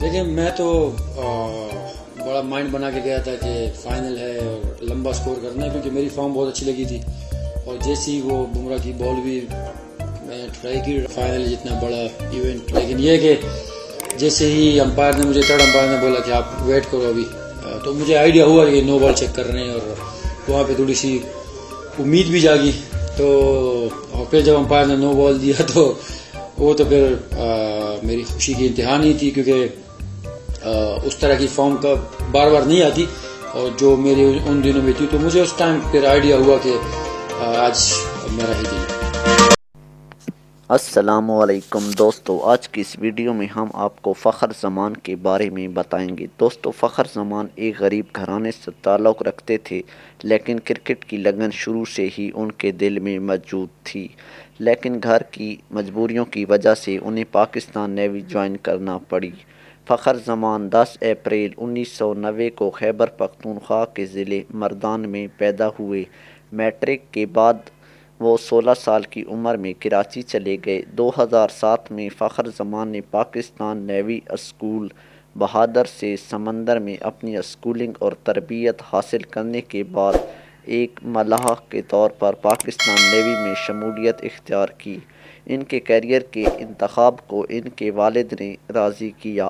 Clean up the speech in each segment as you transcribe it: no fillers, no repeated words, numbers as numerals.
دیکھیں میں تو بڑا مائنڈ بنا کے گیا تھا کہ فائنل ہے اور لمبا سکور کرنا ہے، کیونکہ میری فارم بہت اچھی لگی تھی اور جیسی وہ بمراہ کی بال بھی میں ٹرائی کی فائنل جتنا بڑا ایونٹ، لیکن یہ کہ جیسے ہی امپائر نے مجھے تھرڈ امپائر نے بولا کہ آپ ویٹ کرو ابھی، تو مجھے آئیڈیا ہوا کہ نو بال چیک کر رہے ہیں اور وہاں پہ تھوڑی سی امید بھی جاگی۔ تو اور پھر جب امپائر نے نو بال دیا تو وہ تو پھر میری خوشی کی انتہا نہیں تھی، کیونکہ اس طرح کی فارم کا بار بار نہیں آتی اور جو میری ان دنوں میں تھی، تو مجھے اس ٹائم پھر آئیڈیا ہوا کہ آج میرا ہی دن ہے۔ السلام علیکم دوستو، آج کی اس ویڈیو میں ہم آپ کو فخر زمان کے بارے میں بتائیں گے۔ دوستو، فخر زمان ایک غریب گھرانے سے تعلق رکھتے تھے، لیکن کرکٹ کی لگن شروع سے ہی ان کے دل میں موجود تھی، لیکن گھر کی مجبوریوں کی وجہ سے انہیں پاکستان نیوی جوائن کرنا پڑی۔ فخر زمان 10 اپریل 1990 کو خیبر پختونخوا کے ضلع مردان میں پیدا ہوئے۔ میٹرک کے بعد وہ 16 سال کی عمر میں کراچی چلے گئے۔ 2007 میں فخر زمان نے پاکستان نیوی اسکول بہادر سے سمندر میں اپنی اسکولنگ اور تربیت حاصل کرنے کے بعد ایک ملاح کے طور پر پاکستان نیوی میں شمولیت اختیار کی۔ ان کے کیریئر کے انتخاب کو ان کے والد نے راضی کیا،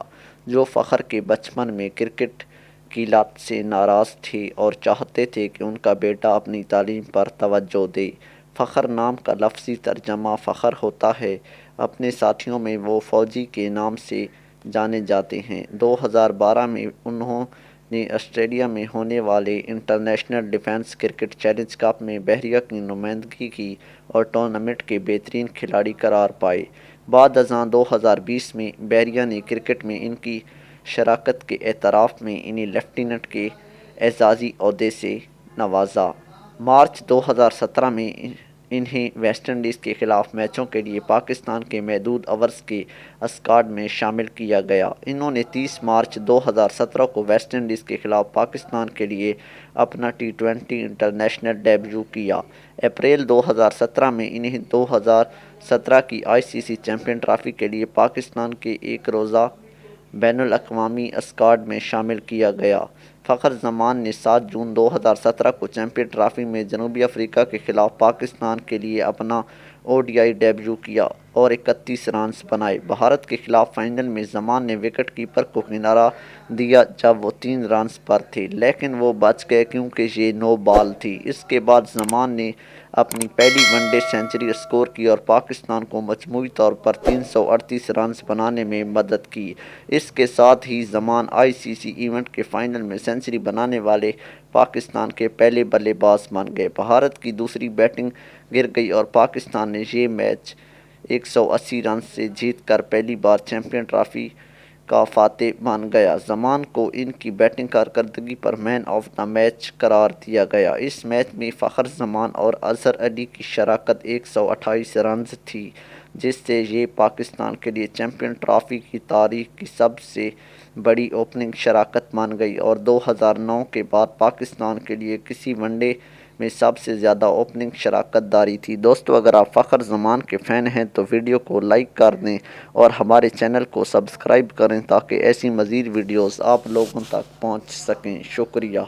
جو فخر کے بچپن میں کرکٹ کی لت سے ناراض تھے اور چاہتے تھے کہ ان کا بیٹا اپنی تعلیم پر توجہ دے۔ فخر نام کا لفظی ترجمہ فخر ہوتا ہے۔ اپنے ساتھیوں میں وہ فوجی کے نام سے جانے جاتے ہیں۔ 2012 میں انہوں نے آسٹریلیا میں ہونے والے international defence cricket challenge cup میں بحریہ کی نمائندگی کی اور ٹورنامنٹ کے بہترین کھلاڑی قرار پائے۔ بعد ازاں 2020 میں بحریہ نے کرکٹ میں ان کی شراکت کے اعتراف میں انہیں لیفٹیننٹ کے اعزازی عہدے سے نوازا۔ مارچ 2017 میں انہیں ویسٹ انڈیز کے خلاف میچوں کے لیے پاکستان کے محدود اوورز کے اسکواڈ میں شامل کیا گیا۔ انہوں نے 30 مارچ 2017 کو ویسٹ انڈیز کے خلاف پاکستان کے لیے اپنا T20 انٹرنیشنل ڈیبیو کیا۔ اپریل 2017 میں انہیں 2017 کی ICC چیمپئن ٹرافی کے لیے پاکستان کے ایک روزہ بین الاقوامی اسکواڈ میں شامل کیا گیا۔ فخر زمان نے 7 جون 2017 کو چیمپئن ٹرافی میں جنوبی افریقہ کے خلاف پاکستان کے لیے اپنا ODI ڈیبیو کیا اور 31 رنز بنائے۔ بھارت کے خلاف فائنل میں زمان نے وکٹ کیپر کو کنارہ دیا جب وہ 3 رنز پر تھے، لیکن وہ بچ گئے کیونکہ یہ نو بال تھی۔ اس کے بعد زمان نے اپنی پہلی ون ڈے سنچری اسکور کی اور پاکستان کو مجموعی طور پر 338 رنز بنانے میں مدد کی۔ اس کے ساتھ ہی زمان ICC ایونٹ کے فائنل میں سنچری بنانے والے پاکستان کے پہلے بلے باز بن گئے۔ بھارت کی دوسری بیٹنگ گر گئی اور پاکستان نے یہ میچ 180 رنز سے جیت کر پہلی بار چیمپئن ٹرافی کا فاتح بن گیا۔ زمان کو ان کی بیٹنگ کارکردگی پر مین آف دا میچ قرار دیا گیا۔ اس میچ میں فخر زمان اور اظہر علی کی شراکت 128 رنز تھی، جس سے یہ پاکستان کے لیے چیمپئن ٹرافی کی تاریخ کی سب سے بڑی اوپننگ شراکت بن گئی اور 2009 کے بعد پاکستان کے لیے کسی ون ڈے میں سب سے زیادہ اوپننگ شراکت داری تھی۔ دوستو، اگر آپ فخر زمان کے فین ہیں تو ویڈیو کو لائک کر دیں اور ہمارے چینل کو سبسکرائب کریں تاکہ ایسی مزید ویڈیوز آپ لوگوں تک پہنچ سکیں۔ شکریہ۔